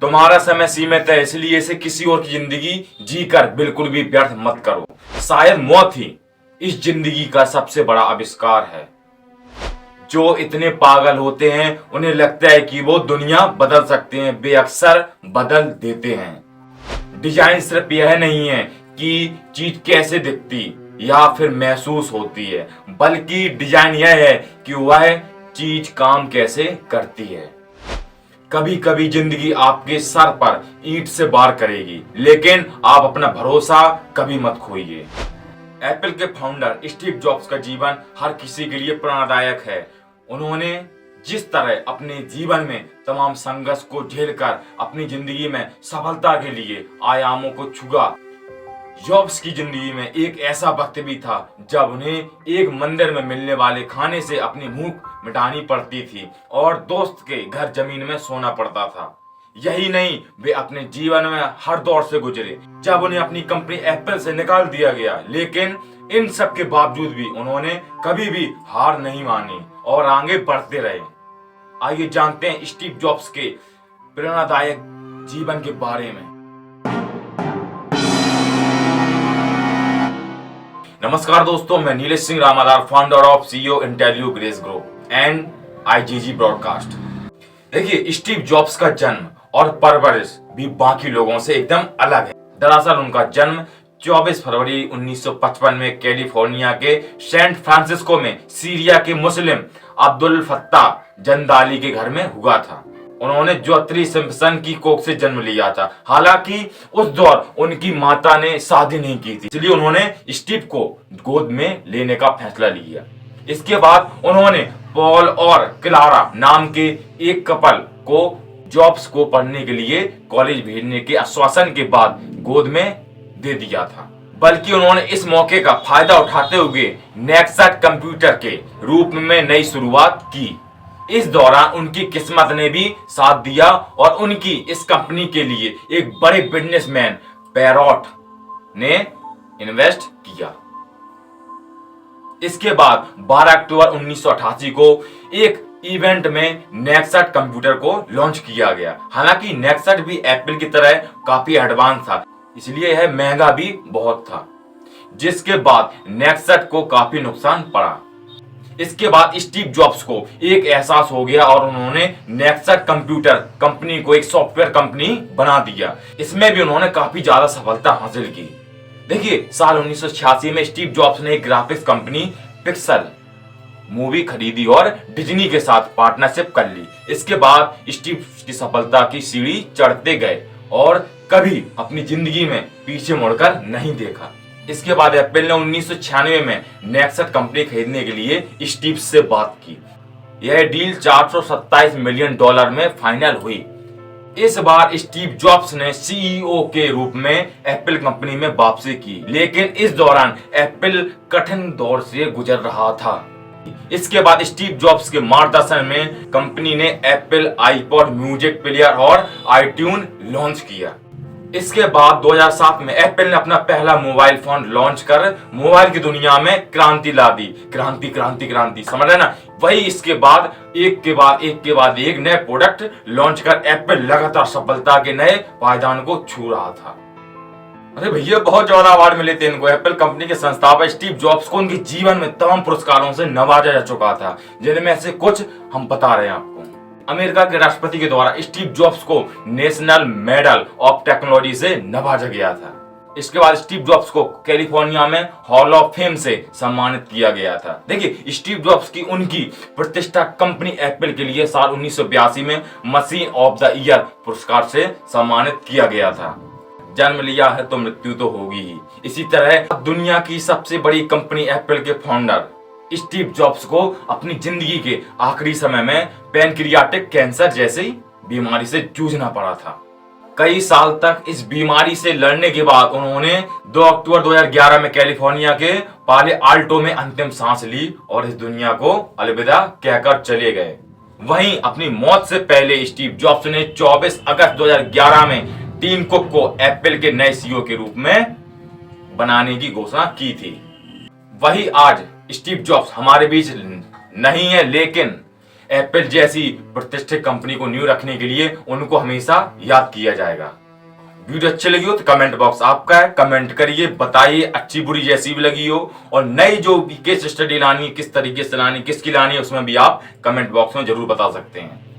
तुम्हारा समय सीमित है, इसलिए इसे किसी और की जिंदगी जीकर बिल्कुल भी व्यर्थ मत करो। शायद मौत ही इस जिंदगी का सबसे बड़ा आविष्कार है। जो इतने पागल होते हैं उन्हें लगता है कि वो दुनिया बदल सकते हैं, वे अक्सर बदल देते हैं। डिजाइन सिर्फ यह नहीं है कि चीज कैसे दिखती या फिर महसूस होती है, बल्कि डिजाइन यह है कि वह चीज काम कैसे करती है। कभी कभी जिंदगी आपके सर पर ईंट से वार करेगी, लेकिन आप अपना भरोसा कभी मत खोइए। एप्पल के फाउंडर स्टीव जॉब्स का जीवन हर किसी के लिए प्रेरणादायक है। उन्होंने जिस तरह अपने जीवन में तमाम संघर्ष को झेलकर अपनी जिंदगी में सफलता के लिए आयामों को छुआ। जॉब्स की जिंदगी में एक ऐसा वक्त भी था जब उन्हें एक मंदिर में मिलने वाले खाने से अपनी भूख मिटानी पड़ती थी और दोस्त के घर जमीन में सोना पड़ता था। यही नहीं, वे अपने जीवन में हर दौर से गुजरे जब उन्हें अपनी कंपनी एप्पल से निकाल दिया गया, लेकिन इन सब के बावजूद भी उन्होंने कभी भी हार नहीं मानी और आगे बढ़ते रहे। आइए जानते हैं स्टीव जॉब्स के प्रेरणादायक जीवन के बारे में। नमस्कार दोस्तों, मैं Nilesh Singh Ramadhar, founder of CEO Intellio grace group and IGG broadcast. देखिए, स्टीव जॉब्स का जन्म और परवरिश भी बाकी लोगों से एकदम अलग है। दरअसल उनका जन्म 24 फरवरी 1955 में कैलिफोर्निया के सैन फ्रांसिस्को में सीरिया के मुस्लिम अब्दुल फत्ताह जंदाली के घर में हुआ था। उन्होंने जोत्री सिम्पसन की कोख से जन्म लिया था। हालांकि उस दौर उनकी माता ने शादी नहीं की थी, इसलिए उन्होंने स्टीव को गोद में लेने का फैसला लिया। इसके बाद उन्होंने पॉल और क्लारा नाम के एक कपल को जॉब्स को पढ़ने के लिए कॉलेज भेजने के आश्वासन के बाद गोद में दे दिया था। बल्कि उन्होंने इस मौके का फायदा उठाते हुए नेक्सट कंप्यूटर के रूप में नई शुरुआत की। इस दौरान उनकी किस्मत ने भी साथ दिया और उनकी इस कंपनी के लिए एक बड़े बिजनेसमैन पैरोट ने इन्वेस्ट किया। इसके बाद 12 अक्टूबर 1988 को एक इवेंट में नेक्सट कंप्यूटर को लॉन्च किया गया। हालांकि नेक्सट भी एप्पल की तरह काफी एडवांस था, इसलिए यह महंगा भी बहुत था, जिसके बाद नेक्सट को काफी नुकसान पड़ा। इसके बाद स्टीव जॉब्स को एक एहसास हो गया और उन्होंने नेक्सट कंप्यूटर कंपनी को एक सॉफ्टवेयर कंपनी बना दिया। इसमें भी उन्होंने काफी ज्यादा सफलता हासिल की। देखिए, साल 1986 में स्टीव जॉब्स ने एक ग्राफिक्स कंपनी पिक्सल मूवी खरीदी और डिज्नी के साथ पार्टनरशिप कर ली। इसके बाद स्टीव की सफलता की सीढ़ी चढ़ते गए और कभी अपनी जिंदगी में पीछे मुड़कर नहीं देखा। इसके बाद एप्पल ने 1996 में नेक्सट कंपनी खरीदने के लिए स्टीव से बात की। यह डील $427 मिलियन में फाइनल हुई। इस बार स्टीव जॉब्स ने सीईओ के रूप में एप्पल कंपनी में वापसी की, लेकिन इस दौरान एप्पल कठिन दौर से गुजर रहा था। इसके बाद स्टीव जॉब्स के मार्गदर्शन में कंपनी ने एप्पल आईपॉड म्यूजिक प्लेयर और आईट्यून लॉन्च किया। इसके बाद 2007 में एप्पल ने अपना पहला मोबाइल फोन लॉन्च कर मोबाइल की दुनिया में क्रांति ला दी। क्रांति क्रांति क्रांति, समझ रहे ना? वही इसके बाद एक नए प्रोडक्ट लॉन्च कर एप्पल लगातार सफलता के नए पायदान को छू रहा था। अरे भैया, बहुत ज्यादा अवार्ड मिले थे इनको। एप्पल कंपनी के संस्थापक स्टीव जॉब्स को उनके जीवन में तमाम पुरस्कारों से नवाजा जा चुका था, जिनमें से कुछ हम बता रहे हैं आपको। अमेरिका के राष्ट्रपति के द्वारा स्टीव जॉब्स को नेशनल मेडल ऑफ टेक्नोलॉजी से नवाजा गया था। इसके बाद स्टीव जॉब्स को कैलिफोर्निया में हॉल ऑफ फेम से सम्मानित किया गया था। देखिए, स्टीव जॉब्स की उनकी प्रतिष्ठा कंपनी एप्पल के लिए साल 1982 में मशीन ऑफ द ईयर पुरस्कार से सम्मानित किया गया था। जन्म लिया है तो मृत्यु तो होगी ही। इसी तरह दुनिया की सबसे बड़ी कंपनी एप्पल के फाउंडर स्टीव जॉब्स को अपनी जिंदगी के आखिरी समय में पैनक्रियाटिक कैंसर जैसी बीमारी से जूझना पड़ा था। कई साल तक इस बीमारी से लड़ने के बाद उन्होंने 2 अक्टूबर 2011 में कैलिफोर्निया के पाले आल्टो में अंतिम सांस ली और इस दुनिया को अलविदा कहकर चले गए। वहीं अपनी मौत से पहले स्टीव जॉब्स ने 24 अगस्त 2011 में टीम कुक को एप्पल के नए सीईओ के रूप में बनाने की घोषणा की थी। वही आज स्टीव जॉब्स हमारे बीच नहीं है, लेकिन एप्पल जैसी प्रतिष्ठित कंपनी को न्यू रखने के लिए उनको हमेशा याद किया जाएगा। वीडियो अच्छी लगी हो तो कमेंट बॉक्स आपका है, कमेंट करिए, बताइए अच्छी बुरी जैसी भी लगी हो, और नई जो भी केस स्टडी लानी है, किस तरीके से लानी, किसकी लानी है, उसमें भी आप कमेंट बॉक्स में जरूर बता सकते हैं।